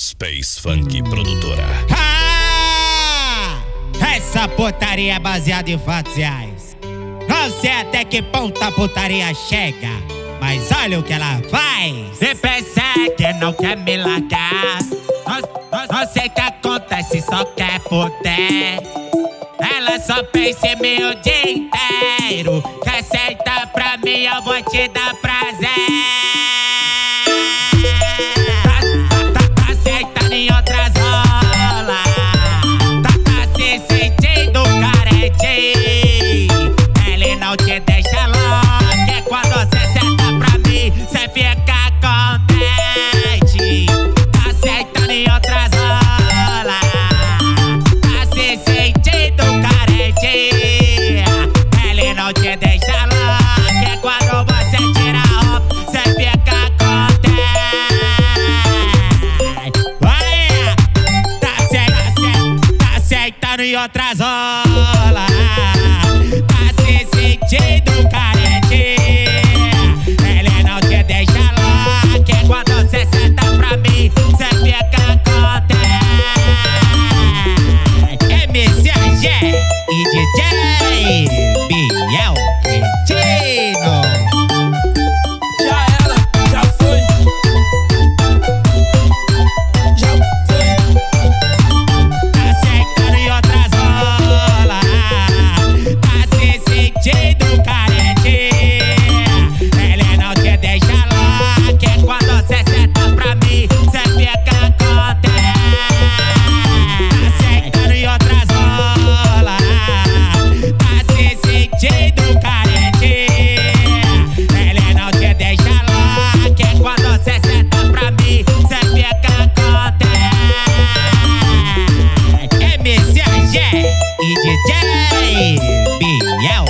Space Funk Produtora. Essa putaria é baseada em fatos reais. Não sei até que ponto a putaria chega, mas olha o que ela faz. Se persegue, não quer me largar. Não sei o que acontece, só quer poder. Ela só pensa em mim o dia inteiro. Quer sentar pra mim, eu vou te dar prazer. Tá sentando em outras rolas. Tá se sentindo carente. Ele não te deixa louco. É quando você senta pra mim, você fica contente. Tá sentando em outras rolas. Tá se sentindo carente. Ele não te deixa louco. É quando você tira a roupa, você fica contente. Olha, tá sentando em outras rolas. Tá se sentindo carente. Ele não te deixa louco. É quando você senta pra mim, você fica contente. MC AG e DJ Biel Cretino. Já era, já foi. Já foi. Tá sentando em outras rolas. Tá se sentindo carente. Ele não te deixa louco. É quando você senta pra mim, você fica contente. Tá sentando em outras rolas. Tá se sentindo carente. Ele não te deixa louco. É quando você senta pra mim, você fica contente. MC AG e DJ Biel